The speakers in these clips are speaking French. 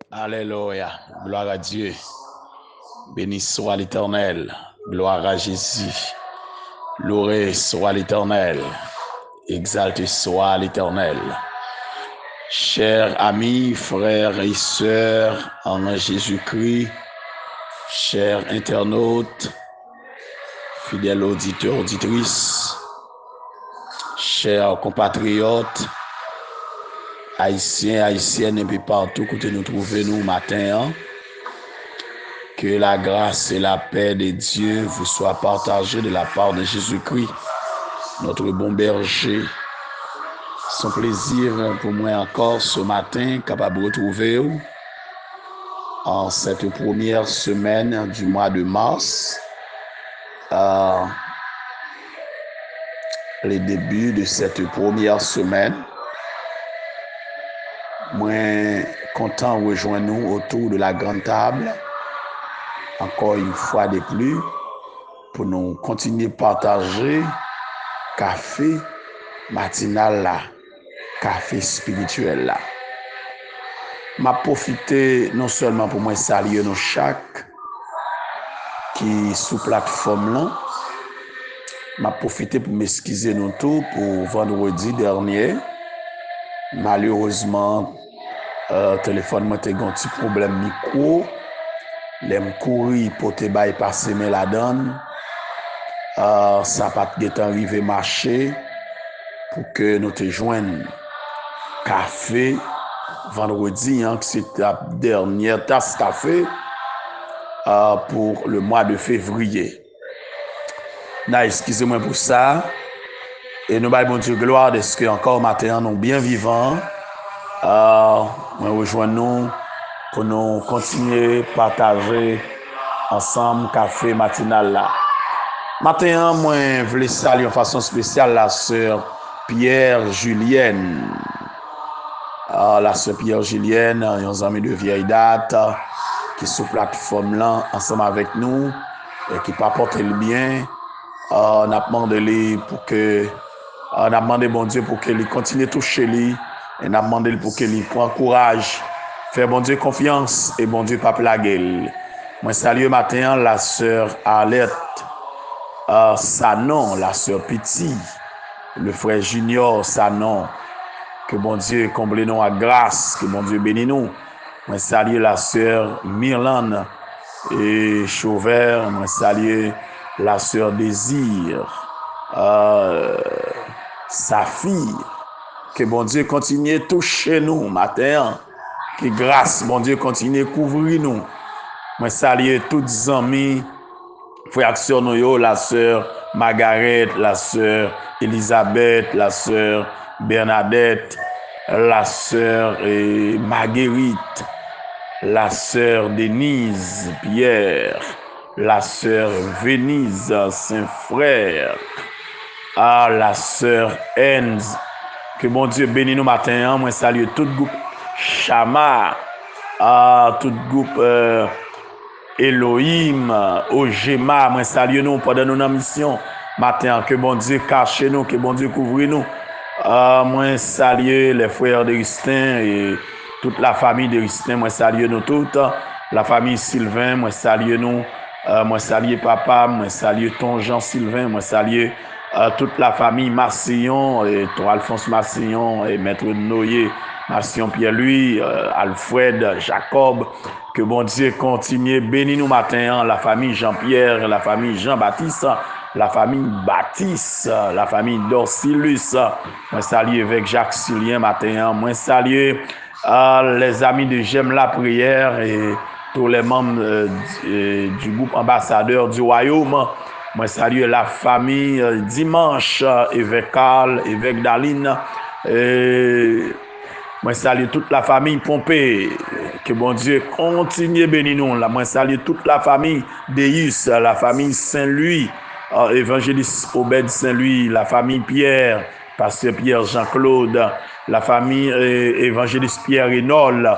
Alléluia. Gloire à Dieu. Béni soit l'Éternel. Gloire à Jésus. Loué soit l'Éternel. Exalté soit l'Éternel. Chers amis, frères et sœurs en Jésus-Christ, chers internautes, fidèles auditeurs, auditrices, chers compatriotes, haïtiens, haïtiennes, et puis partout où nous trouvons nous matin, que la grâce et la paix de Dieu vous soient partagées de la part de Jésus-Christ, notre bon berger. C'est un plaisir pour moi encore ce matin, capable de retrouver en cette première semaine du mois de mars, le début de cette première semaine. Moi, content de rejoindre nous autour de la grande table, encore une fois de plus, pour nous continuer à partager café matinal là, café spirituel là. M'a profité non seulement pour moi saluer nos chaque qui sous plateforme là, m'a profité pour m'excuser nous tout pour vendredi dernier. Malheureusement, téléphone moi t'ai un petit problème micro. L'aime courir pour te bypasser mais la donne. Ça pas été arrivé marcher pour que nous te joignent café vendredi, c'est la dernière tasse café pour le mois de février. Excusez-moi pour ça. Et nous baillons bon Dieu gloire de ce que encore matin nous bien vivants. Nous rejoignons pour nous continuer à partager ensemble café matinal là. Matin, moi, je voulais saluer de façon spéciale la sœur Pierre Julienne. La sœur Pierre Julienne, un ami de vieille date, qui est sur plateforme là, ensemble avec nous, et qui porte le bien. On a demandé pour que, on a demandé bon Dieu pour qu'il continue à toucher lui, et on a demandé pour qu'il prenne courage, faire bon Dieu confiance, et bon Dieu pas plaguer. Moi, salue matin la sœur Arlette. Sanon, la sœur Petit, le frère Junior Sanon, que bon Dieu comble nous à grâce, que bon Dieu bénisse nous. Moi salue la sœur Myrlane et Chauvert, moi salue la sœur Désir, sa fille, que bon Dieu continue à toucher nous matin, que grâce, bon Dieu continue à couvrir nous. Moi salue tous les amis, frère sœur nous, la sœur Margaret, la sœur Elisabeth, la sœur Bernadette, la sœur Marguerite, la sœur Denise Pierre, la sœur Venise Saint-Frère, la sœur Enz. Que bon Dieu bénisse nous matin. Moi salue tout groupe Chama, tout groupe Elohim, Ogema, moi salue nous pendant nos missions matin, que bon Dieu cache nous, que bon Dieu couvre nous. Moi salue les frères d'Augustin et toute la famille d'Augustin, moi salue nous toutes, la famille Sylvain, moi salue nous, moi salue papa, moi salue ton Jean Sylvain, moi salue toute la famille Massillon, et ton Alphonse Massillon et maître Noyer, Massillon Pierre-Louis, Alfred, Jacob. Que bon Dieu continue bénir nous matin, la famille Jean-Pierre, la famille Jean-Baptiste, la famille Baptiste, la famille Dorcilus. Moi salue avec Jacques Silien matin. Moi salue les amis de J'aime la prière et tous les membres du groupe ambassadeur du royaume. Moi salue la famille Dimanche, évêque Carl, évêque Daline. Moi salue toute la famille Pompée. Que bon Dieu continue à bénir nous. Moi salue toute la famille Deus, la famille Saint-Louis, évangéliste Obed Saint-Louis, la famille Pierre, pasteur Pierre Jean-Claude, la famille évangéliste Pierre Renol.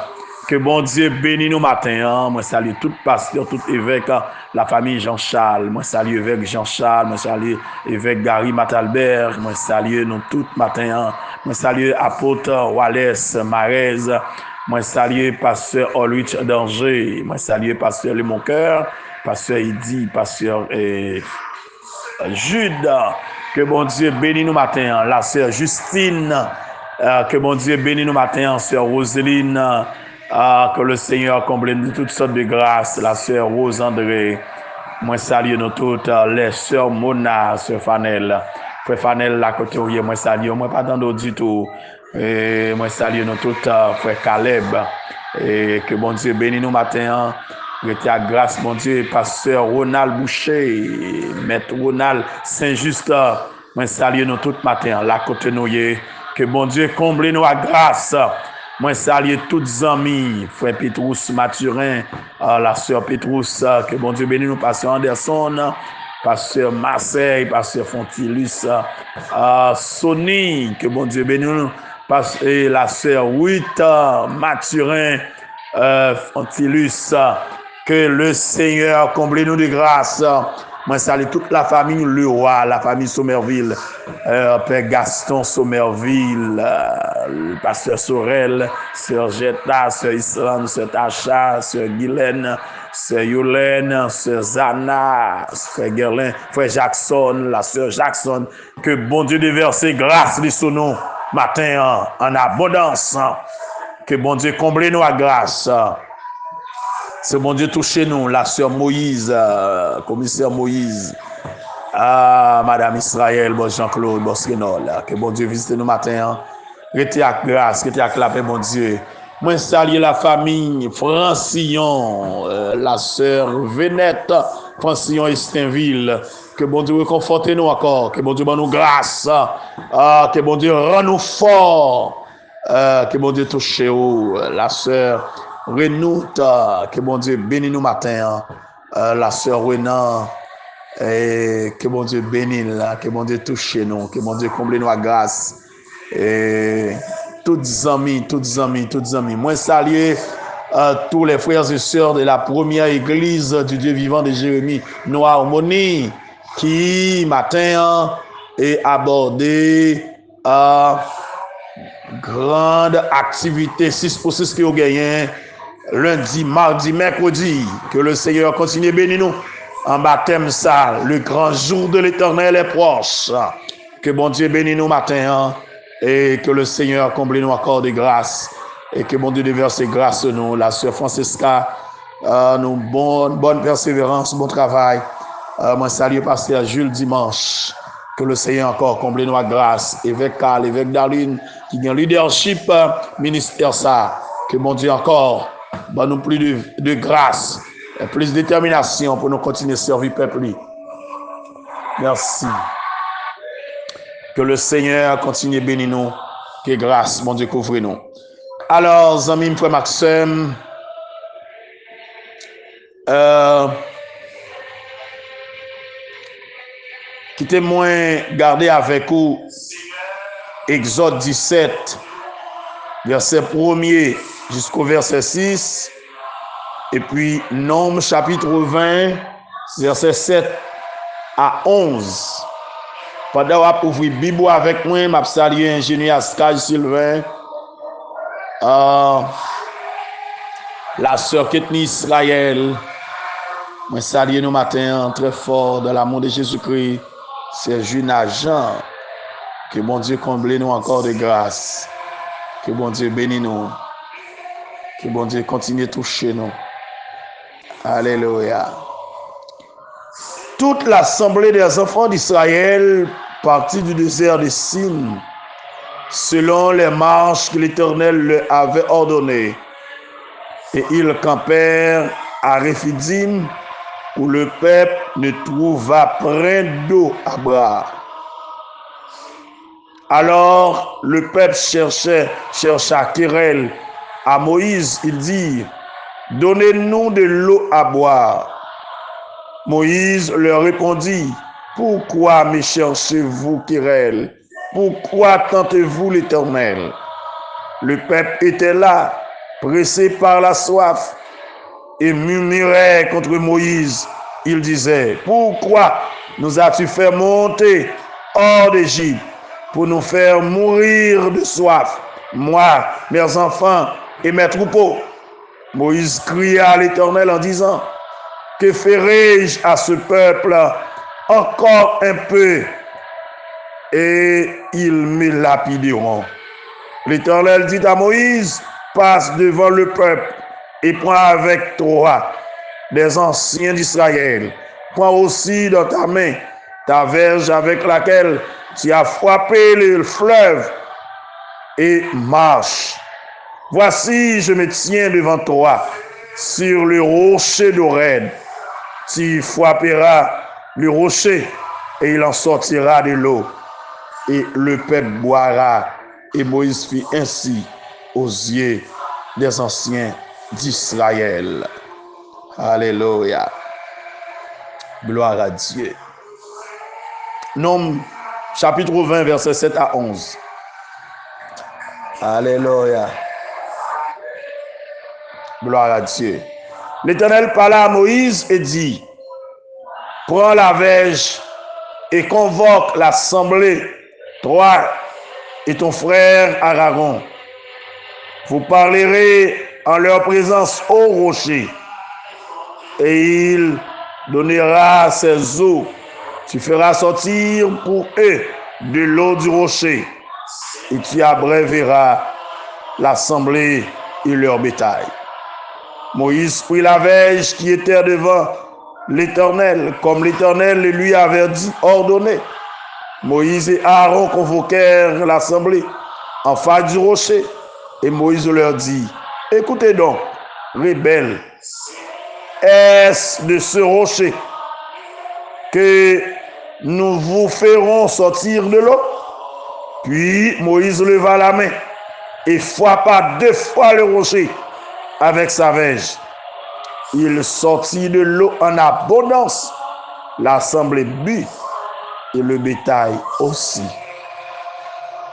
Que bon Dieu bénisse nous matin. Moi salue tout pasteur, tout évêque, la famille Jean-Charles. Moi salue évêque Jean-Charles, moi salue évêque Gary Matalbert. Moi salue nous tout matin. Moi salue apôtre Wallace Marez. Moi saluer pasteur Olwich Danger, moi saluer pasteur Le Mon Cœur, pasteur Idi, pasteur Jude, que bon Dieu bénisse nous matin, la sœur Justine, que bon Dieu bénisse nous matin, sœur Roseline, que le Seigneur comble de toutes sortes de grâces, la sœur Rose André, moi salue nous toutes, les sœurs Mona, sœur Fanel, frère Fanel, la côté moi salue, moi pas dans du tout, et moi salue nous toutes, frère Caleb, et que bon Dieu bénisse nous matin, Rete à grâce, mon Dieu, pasteur Ronald Boucher, maître Ronald Saint-Just, moi salue nous tout matin, la côté nous, que bon Dieu comble nous à grâce. Moi salue tous les amis, frère Petrus Mathurin, la sœur Petrus, que bon Dieu bénisse nous, pasteur Anderson, pasteur Marseille, pasteur Fontilus, Sonny, que bon Dieu bénisse nous, pasteur la sœur Ruth Mathurin, Fontilus, que le Seigneur comble nous de grâce. Moi salue toute la famille Leroy, la famille Sommerville, Père Gaston Sommerville, le pasteur Sorel, sœur Jetta, sœur Islam, sœur Tacha, sœur Guylaine, sœur Yolène, sœur Zana, frère Gerlin, frère Jackson, la sœur Jackson. Que bon Dieu déverse grâce sur nous matin en abondance. Que bon Dieu comble nous à grâce. C'est bon Dieu touchez nous, la sœur Moïse, commissaire Moïse, Madame Israël, Jean-Claude, Bosquenol, que bon Dieu visite nous matin, restez à grâce, restez à clapper, bon Dieu. Moi, saluer la famille Francillon, la sœur Venette, Francillon Estinville, que bon Dieu réconforte nous encore, que bon Dieu donne nous grâce, que bon Dieu rend nous forts, que bon Dieu touche la sœur Renoute, que bon Dieu bénisse nous matin, la sœur Renan, et que bon Dieu bénisse, que bon Dieu touche nous, que bon Dieu comble nous à grâce, et toutes les amis. Moi saluer tous les frères et sœurs de la première église du Dieu vivant de Jérémie, nos harmonies, qui matin est abordé grande activité 6 pour 6 qui ont gagné lundi, mardi, mercredi. Que le Seigneur continue à bénir nous en baptême ça. Le grand jour de l'Éternel est proche. Que bon Dieu bénisse nous matin et que le Seigneur comble nous encore de grâce et que bon Dieu déverse grâce sur nous. La sœur Francesca, nous bonne persévérance, bon travail. Moi salue pasteur Jules Dimanche. Que le Seigneur encore comble nous à grâce. Évêque Carl, évêque Darlene, qui a un leadership ministère ça. Que mon Dieu encore nous plus de grâce, et plus de détermination pour nous continuer à servir le peuple. Merci. Que le Seigneur continue à bénir nous. Que grâce, mon Dieu, couvre nous. Alors, amis, frère Maxime, quittez-moi garder avec vous Exode 17, verset 1er jusqu'au verset 6, et puis Nombre chapitre 20, verset 7 à 11. Pendant que vous ouvrez la Bible avec moi, je salue l'ingénieur Ascaj Sylvain, la sœur Ketni Israël. Je salue nous matin très fort dans l'amour de Jésus-Christ. C'est Juna Jean. Que bon Dieu comble nous encore de grâce. Que bon Dieu bénisse nous. Que bon Dieu continue de toucher nous. Alléluia. Toute l'assemblée des enfants d'Israël partit du désert de Sin, selon les marches que l'Éternel leur avait ordonnées. Et ils campèrent à Rephidim, où le peuple ne trouva point d'eau à boire. Alors le peuple chercha querelle à Moïse. Il dit: donnez-nous de l'eau à boire. Moïse leur répondit: pourquoi me cherchez-vous querelle? Pourquoi tentez-vous l'Éternel? Le peuple était là, pressé par la soif, et murmurait contre Moïse. Il disait: pourquoi nous as-tu fait monter hors d'Égypte pour nous faire mourir de soif, moi, mes enfants et mes troupeaux. Moïse cria à l'Éternel en disant, que ferai-je à ce peuple encore un peu et ils me lapideront. L'Éternel dit à Moïse, passe devant le peuple et prends avec toi des anciens d'Israël. Prends aussi dans ta main ta verge avec laquelle tu as frappé le fleuve et marche. Voici, je me tiens devant toi sur le rocher d'Horeb. Tu frapperas le rocher et il en sortira de l'eau et le peuple boira. Et Moïse fit ainsi aux yeux des anciens d'Israël. Alléluia. Gloire à Dieu. Nombre chapitre 20, versets 7 à 11. Alléluia. Gloire à Dieu. L'Éternel parla à Moïse et dit, prends la verge et convoque l'assemblée, toi et ton frère Aaron. Vous parlerez en leur présence au rocher, et il donnera ses eaux. Tu feras sortir pour eux de l'eau du rocher, et tu abreuveras l'assemblée et leur bétail. Moïse prit la verge qui était devant l'Éternel, comme l'Éternel le lui avait ordonné. Moïse et Aaron convoquèrent l'assemblée en face du rocher, et Moïse leur dit, écoutez donc, rebelles, est-ce de ce rocher que nous vous ferons sortir de l'eau? Puis Moïse leva la main et frappa 2 fois le rocher avec sa verge. Il sortit de l'eau en abondance. L'assemblée but et le bétail aussi.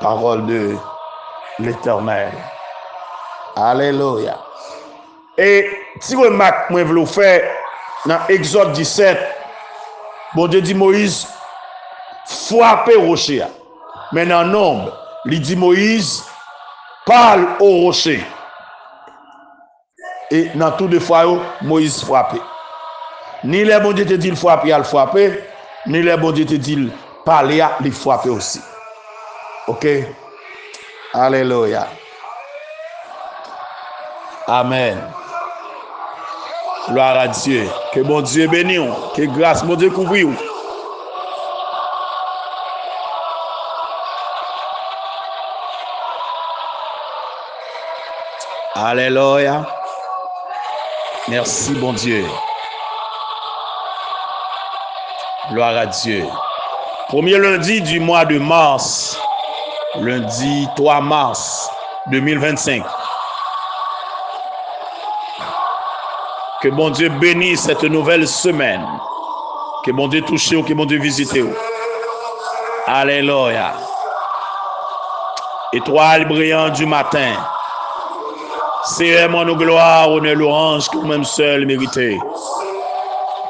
Parole de l'Éternel. Alléluia. Et si remarque, moi, je vous faire dans Exode 17, bon Dieu dit Moïse, frappez rocher. Mais dans nombre, il dit Moïse, parle au rocher. Et dans tout de fois, Moïse frappé. Ni les bon Dieu te dit le frapper, il frapper, ni les bon Dieu te dit parler, il frapper aussi. Ok? Alléluia. Amen. Gloire à Dieu. Que bon Dieu bénisse. Que grâce mon Dieu couvre. Alléluia. Merci bon Dieu. Gloire à Dieu. Premier lundi du mois de mars. Lundi 3 mars 2025. Que bon Dieu bénisse cette nouvelle semaine. Que bon Dieu touche ou que bon Dieu visite ou. Alléluia. Étoile brillante du matin. C'est mon gloire, honneur, louange que même seul mérité.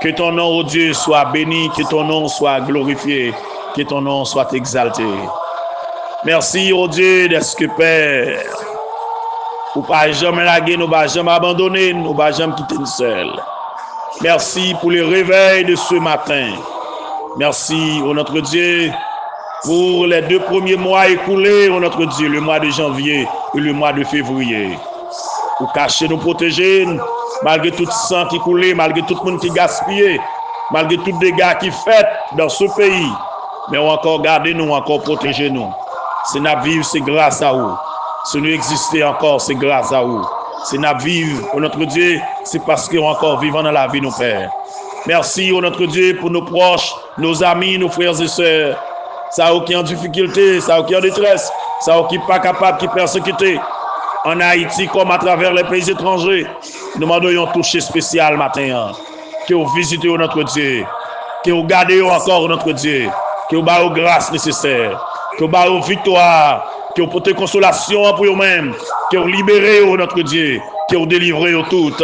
Que ton nom, ô Dieu, soit béni, que ton nom soit glorifié, que ton nom soit exalté. Merci, ô Dieu, d'être que Père. Ou pas jamais laguer, nous pas jamais abandonner, nous pas jamais quitter nous seuls. Merci pour le réveil de ce matin. Merci, ô notre Dieu, pour les 2 premiers mois écoulés, ô notre Dieu, le mois de janvier et le mois de février. Pour cacher, nous protéger, malgré tout sang qui coulait, malgré tout le monde qui gaspillait, malgré tous les dégâts qui fait dans ce pays. Mais on encore garder nous, encore protéger nous. Si nous vivons, c'est grâce à vous. Si nous existons encore, c'est grâce à vous. Si nous vivons, oh notre Dieu, c'est parce qu'on encore vivant dans la vie, nos pères. Merci, oh notre Dieu, pour nos proches, nos amis, nos frères et sœurs. Ça qui est en difficulté, ça qui est en détresse, ça qui n'est pas capable, qui est persécuté. En Haïti, comme à travers les pays étrangers, nous demandons un toucher spécial matin. Que vous visitez notre Dieu, que vous gardez encore notre Dieu, que vous baillez grâce nécessaire, que vous baillez victoire, que vous portez consolation pour vous-même, que vous libérez notre Dieu, que vous délivrez toutes,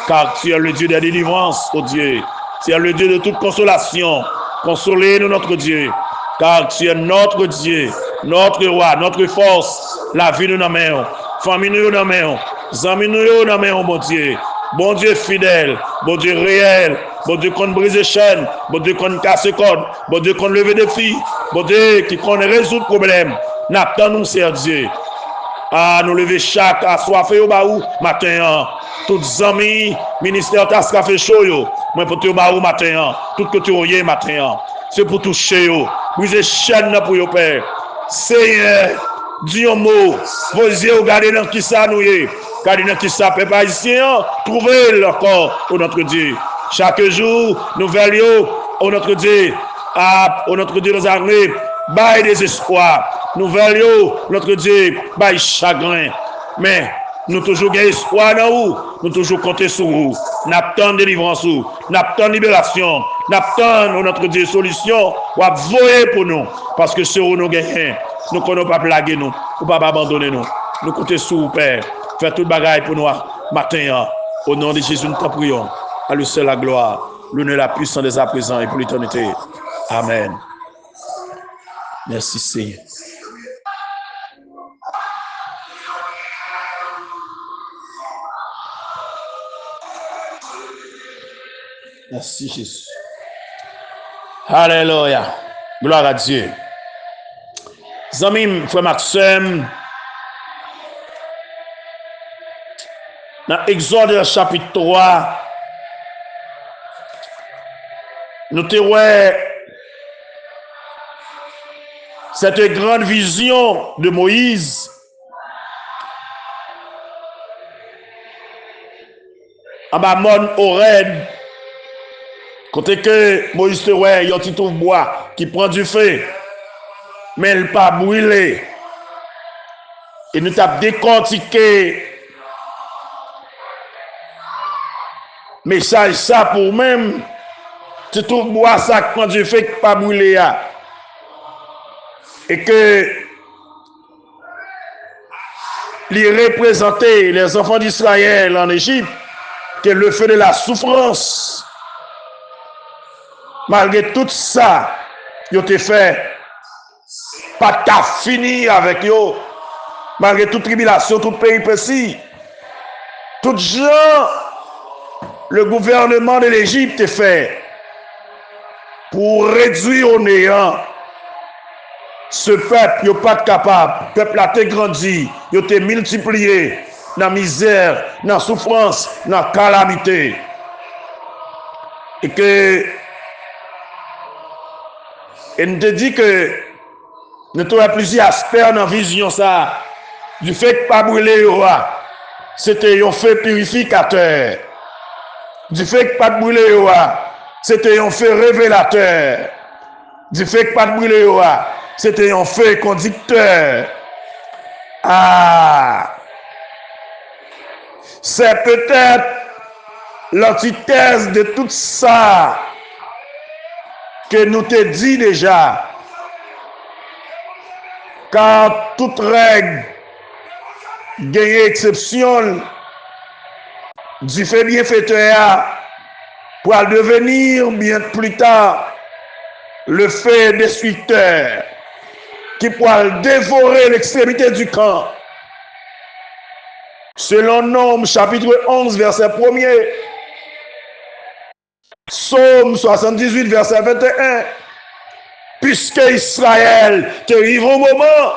car tu es le Dieu des délivrances, oh Dieu. Tu es le Dieu de toute consolation. Consolez-nous, notre Dieu, car tu es notre Dieu, notre roi, notre force. La vie nous en main, famille nous en main, Zami nous yo nan men bon Dieu. Bon Dieu fidèle, bon Dieu réel, bon Dieu qu'on brise chaîne, bon Dieu qu'on casse code, bon Dieu qu'on leve défi, bon Dieu qui qu'on résout problème. N'attend nous c'est Dieu. Ah, nous lever chaque assoiffé au baou matin. Toutes amis, ministère tas café chaud yo. Moi pour te baou matin. Tout que tu oyé matin. C'est pour toucher yo. Briser chaîne pour yo père. Seigneur, dis un mot. Vos yeux regardez dans qui ça nous est. Regardez dans qui ça peuple haïtien. Trouvez le corps au notre Dieu. Chaque jour, nous veillons au notre Dieu. Au notre Dieu des armées. Bail désespoir. Nous veillons notre Dieu, bail chagrin. Mais nous toujours gagnons espoir dans vous. Nous toujours compter sur vous. N'attendons délivrance, n'attendons libération, n'attendons notre Dieu solution. Ou à voyer pour nous. Parce que c'est où nous gagnons. Nous ne connaissons pas blaguer nous. Ou pas abandonner nous. Nous comptons sur vous, Père. Faites toute bagaille pour nous matin. Au nom de Jésus, nous t'en prions. À lui seul la gloire. L'honneur, la puissance des à présent et pour l'éternité. Amen. Merci Seigneur. Merci Jésus. Alléluia. Gloire à Dieu. Zamim, frère Maxime, dans Exode chapitre 3, nous avons cette grande vision de Moïse en bas Mont Horeb, côté que Moïse te ouais, il y a un petit bois qui prend du feu, mais il pas brûlé. Et nous t'avons décortiqué message ça pour même tu trouves bois ça qui prend du feu qui pas brûlé. Et que les représenter les enfants d'Israël en Égypte, que le feu de la souffrance, malgré tout ça, ils ont fait, pas qu'à finir avec eux, malgré toute tribulation, toute péripétie, tout gens, le gouvernement de l'Égypte est fait pour réduire au néant. Ce peuple n'est pas capable. Le peuple a été grandi, il a été multiplié dans la misère, dans la souffrance, dans la calamité. Et que, et nous te dit que nous avons plusieurs aspects dans la vision ça, du fait que pas brûler le roi, c'était un feu purificateur. Du fait que pas brûler le roi, c'était un feu révélateur. Du fait que pas brûler le roi, c'était un feu conducteur. Ah, c'est peut-être l'antithèse de tout ça que nous te dit déjà. Car toute règle gagne exception du fait bienfaiteur pour devenir bien plus tard le fait destructeur qui pourra dévorer l'extrémité du camp. Selon Nombre chapitre 11 verset 1er, Psaume 78 verset 21, puisque Israël te arrive au moment,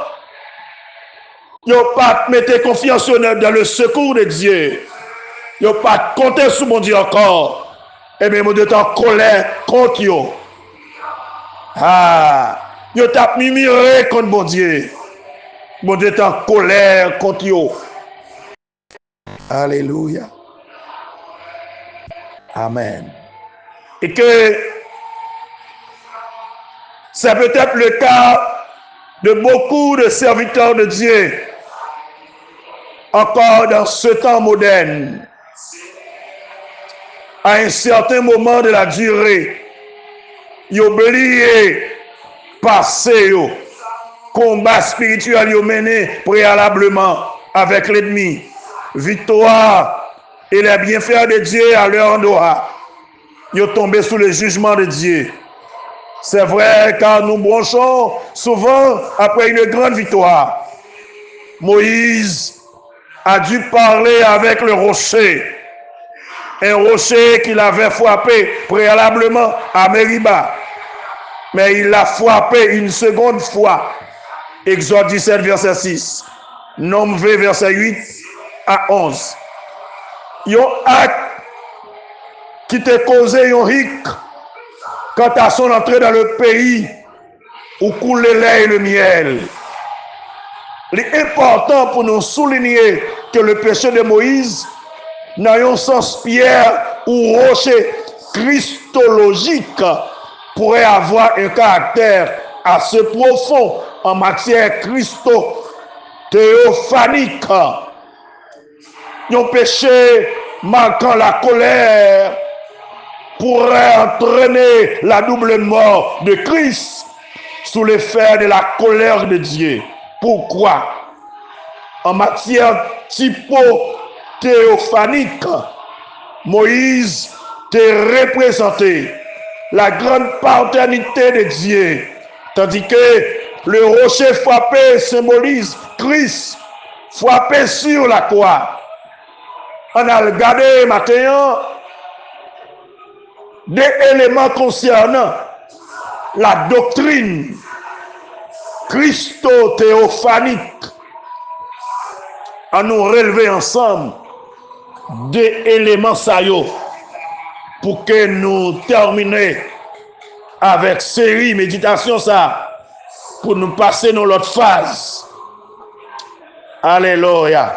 il n'y a pas de mettre confiance dans le secours de Dieu, il n'y a pas de compter sur mon Dieu encore, et même vous êtes en colère contre eux. Ah, yo t'a murmuré contre mon Dieu. Mon Dieu est en colère contre yo. Alléluia. Amen. Et que c'est peut-être le cas de beaucoup de serviteurs de Dieu encore dans ce temps moderne. À un certain moment de la durée, yo oublié passé yo combat spirituel yo mené préalablement avec l'ennemi, victoire et les bienfaits de Dieu à leur endroit, yo tombé sous le jugement de Dieu. C'est vrai car nous branchons souvent après une grande victoire. Moïse a dû parler avec le rocher. Un rocher qu'il avait frappé préalablement à Meriba. Mais il l'a frappé une seconde fois. Exode 17, verset 6. Nombre 20, verset 8 à 11. Il y a un acte qui t'a causé un hic quant à son entrée dans le pays où coule le lait et le miel. Il est important pour nous souligner que le péché de Moïse n'a un sens pierre ou rocher christologique pourrait avoir un caractère assez profond en matière christo-théophanique. Un péché marquant la colère pourrait entraîner la double mort de Christ sous l'effet de la colère de Dieu. Pourquoi? En matière typo-théophanique, Moïse te représenté la grande paternité de Dieu, tandis que le rocher frappé symbolise Christ frappé sur la croix. On a regardé maintenant des éléments concernant la doctrine christo-théophanique. À nous relever ensemble des éléments saillants pour que nous terminions avec série méditation ça pour nous passer dans l'autre phase. Alléluia.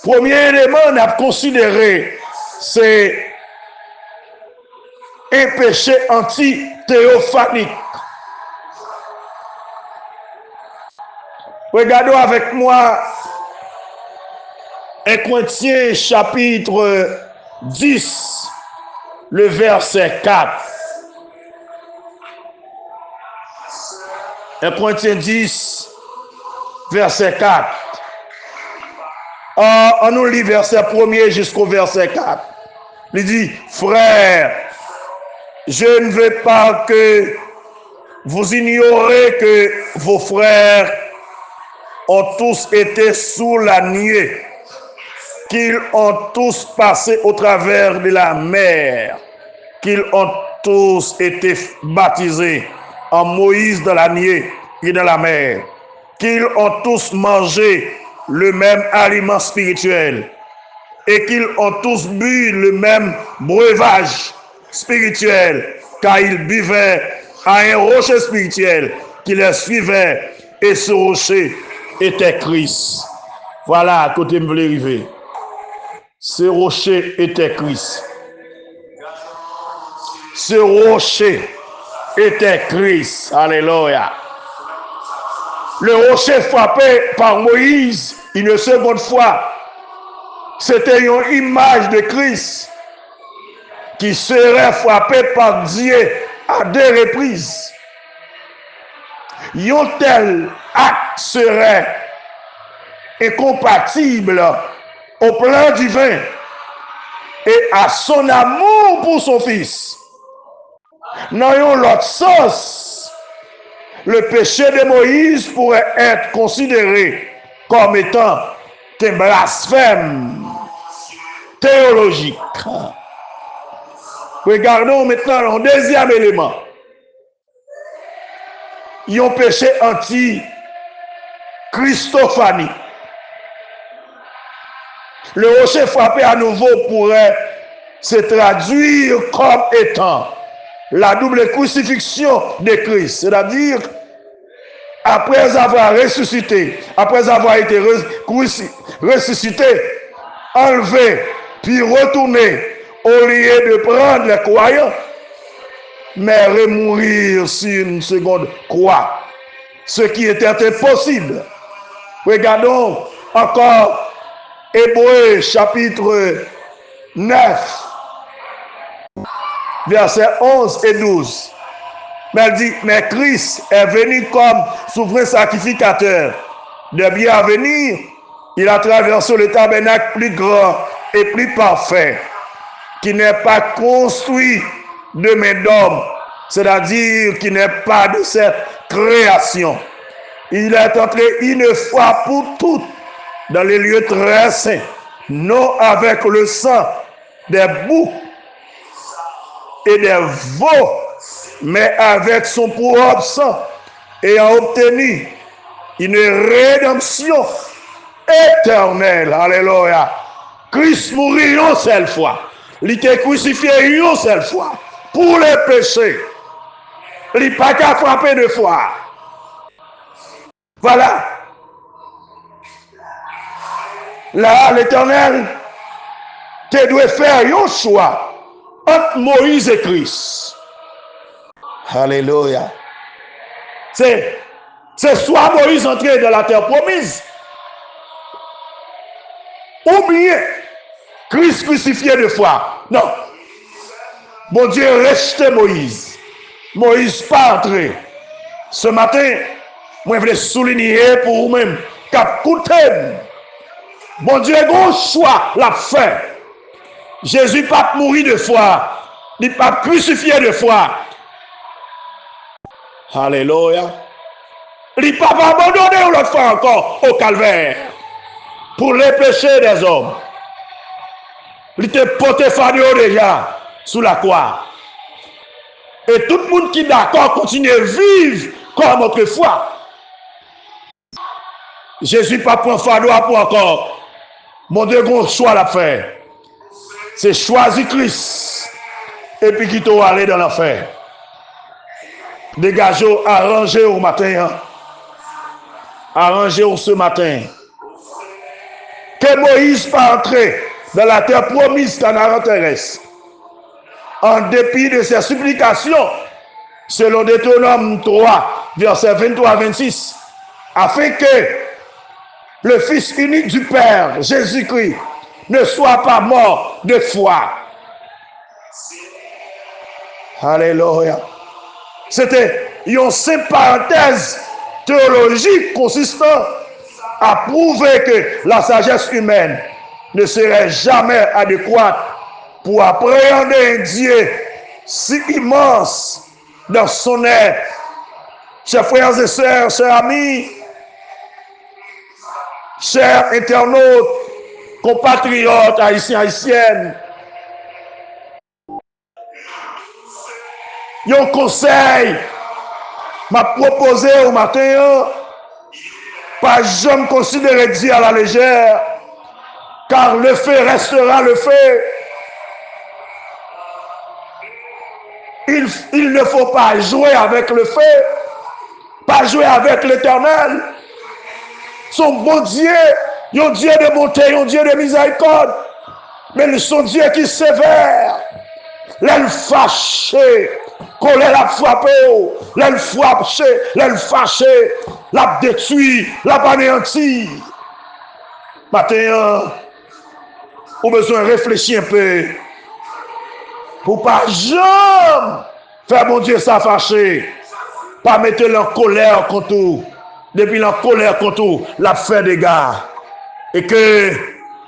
Premier élément à considérer, c'est un péché anti-théophanique. Regardons avec moi 1 Corinthiens chapitre 10, le verset 4. 1 Corinthiens 10, verset 4. On nous lit verset 1er jusqu'au verset 4. Il dit, frères, je ne veux pas que vous ignorez que vos frères ont tous été sous la nuée, qu'ils ont tous passé au travers de la mer, qu'ils ont tous été baptisés en Moïse dans la nuée et dans la mer, qu'ils ont tous mangé le même aliment spirituel et qu'ils ont tous bu le même breuvage spirituel, car ils buvaient à un rocher spirituel qui les suivait, et ce rocher était Christ. Voilà à côté me arriver. Ce rocher était Christ. Ce rocher était Christ. Alléluia. Le rocher frappé par Moïse une seconde fois, c'était une image de Christ qui serait frappé par Dieu à 2 reprises. Un tel acte serait incompatible au plan divin et à son amour pour son fils. Dans l'autre sens, le péché de Moïse pourrait être considéré comme étant un blasphème théologique. Regardons maintenant le deuxième élément. Il y a un péché anti-christophanie. Le rocher frappé à nouveau pourrait se traduire comme étant la double crucifixion de Christ. C'est-à-dire, après avoir ressuscité, après avoir été ressuscité, enlevé, puis retourné, au lieu de prendre les croyants, mais remourir sur une seconde croix, ce qui était impossible. Regardons encore Hébreux chapitre 9, versets 11 et 12. Mais elle dit, mais Christ est venu comme souverain sacrificateur de bien à venir. Il a traversé le tabernacle plus grand et plus parfait, qui n'est pas construit de main d'homme, c'est-à-dire qui n'est pas de cette création. Il est entré une fois pour toutes dans les lieux très saints, non avec le sang des boucs et des veaux, mais avec son propre sang, ayant obtenu une rédemption éternelle. Alléluia. Christ mourit une seule fois. Il était crucifié une seule fois pour les péchés. Il n'a pas qu'à frapper deux fois. Voilà. Là, l'Éternel te doit faire un choix entre Moïse et Christ. Alléluia. C'est soit Moïse entré dans la terre promise, ou bien Christ crucifié deux fois. Non. Bon Dieu, restez Moïse. Moïse pas entré. Ce matin, moi, je voulais souligner pour vous-même qu'à coûté, bon Dieu, bon choix, la fin. Jésus pas mourir deux fois. Il pas crucifié deux fois. Alléluia. Il n'a pas abandonné l'autre fois encore au calvaire pour les péchés des hommes. Il était porté fardeau déjà sous la croix. Et tout le monde qui est d'accord continue à vivre comme autrefois. Jésus pas prend fardeau pour encore. Mon Dieu, gros choix à faire. C'est choisir Christ. Et puis qui doit aller dans l'enfer. Dégagez, arrangez au matin. Arrangez ce matin. Que Moïse pas entrer dans la terre promise canard terrestre. En dépit de ses supplications, selon Deutéronome 3, versets 23 à 26, afin que le Fils unique du Père, Jésus-Christ, ne soit pas mort de foi. Alléluia. C'était une simple parenthèse théologique consistant à prouver que la sagesse humaine ne serait jamais adéquate pour appréhender un Dieu si immense dans son être. Chers frères et sœurs, chers amis, chers internautes, compatriotes, haïtiens, haïtiennes, il y a un conseil m'a proposé au matin, pas jamais considérer Dieu à la légère, car le fait restera le fait. Il ne faut pas jouer avec le fait, pas jouer avec l'Éternel. Son bon Dieu, un Dieu de bonté, un Dieu de miséricorde, mais son Dieu qui est sévère, l'aile fâché, colère l'a frappé, l'aile frappé, l'aile fâché, l'a détruit, l'a anéanti. Maintenant, on a besoin de réfléchir un peu pour pas jamais faire mon Dieu ça fâché, pas mettre en colère contre tout. Depuis la colère contre tout, l'a fait des gars. Et que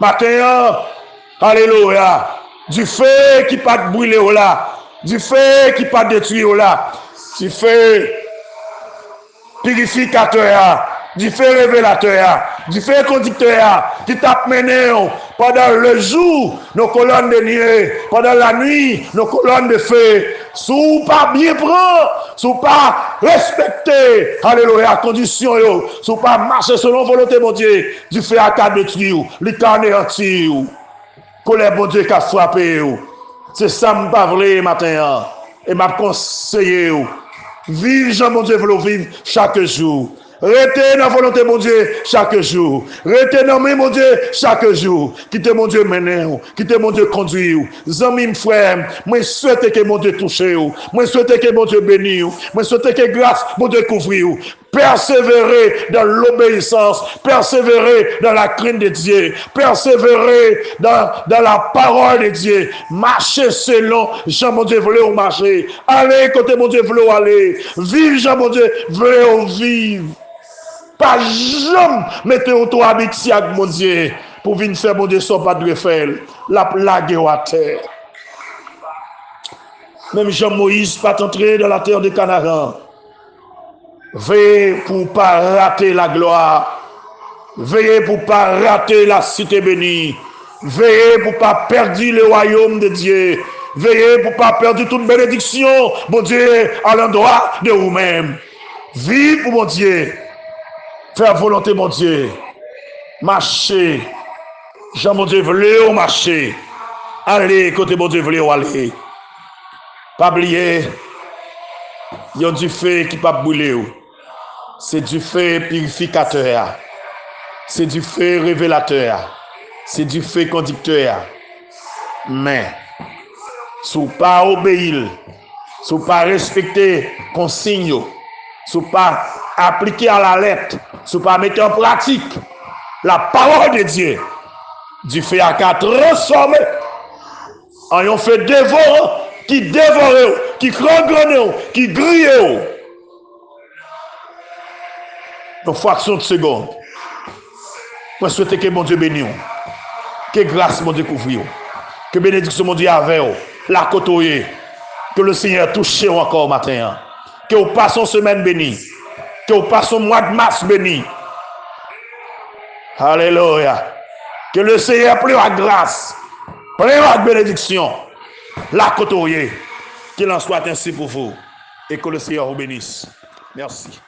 maintenant, alléluia, du feu qui pas brûler là, du feu qui pas détruire là, du feu purificateur, du feu révélateur, du feu conducteur qui t'a mené pendant le jour, nos colonnes de nuée, pendant la nuit, nos colonnes de feu. Sous pas bien prendre, sous pas respecter, alléluia, condition yo, sous pas marcher selon volonté mon Dieu, du feu à cas détruire, le cas anéantir, colère bon Dieu qui a frappé. C'est ça me pas vrai matin, et m'a conseillé. Vive Jean mon Dieu veut vivre chaque jour. Restez dans la volonté mon Dieu chaque jour. Restez dans mon Dieu chaque jour. Quittez mon Dieu mener, quittez mon Dieu conduire. Amis frères, moi souhaite que mon Dieu touche. Moi souhaite que mon Dieu bénisse. Moi souhaite que grâce mon Dieu couvre. Persévérer dans l'obéissance, persévérer dans la crainte de Dieu, persévérer dans la parole de Dieu, marcher selon Jean mon Dieu voulait marcher, aller côté mon Dieu voulait aller, vivre Jean mon Dieu voulait vivre. Pas jamais mettre auto habitué avec mon Dieu pour venir faire mon Dieu son pas de faire la plague à terre. Même Jean Moïse pas entré dans la terre de Canaan. Veillez pour ne pas rater la gloire. Veillez pour ne pas rater la cité bénie. Veillez pour ne pas perdre le royaume de Dieu. Veillez pour ne pas perdre toute bénédiction, mon Dieu, à l'endroit de vous-même. Vivez pour mon Dieu. Faire volonté, mon Dieu. Marcher. Jean, mon Dieu, voulez marcher. Allez, côté mon Dieu, voulez aller. Pas oublier. Il y a du feu qui pas brûler. C'est du feu purificateur. C'est du feu révélateur. C'est du feu conducteur. Mais, si vous pas obéir, si vous pas respecter consignes, si vous pas appliquer à la lettre, si vous pas mettre en pratique la parole de Dieu, du feu à qu'à transformer en un feu dévorant qui dévore, qui crangronne, qui grille. Une fraction de seconde. Je souhaite que mon Dieu bénisse. Que grâce mon Dieu couvre. Que bénédiction mon Dieu avec vous. La côtoyer. Que le Seigneur touche encore matin. Que vous passez une semaine bénie. Que vous passez un mois de mars béni. Alléluia. Que le Seigneur pleine à grâce. Pleine à bénédiction. La côtoyer. Qu'il en soit ainsi pour vous. Et que le Seigneur vous bénisse. Merci.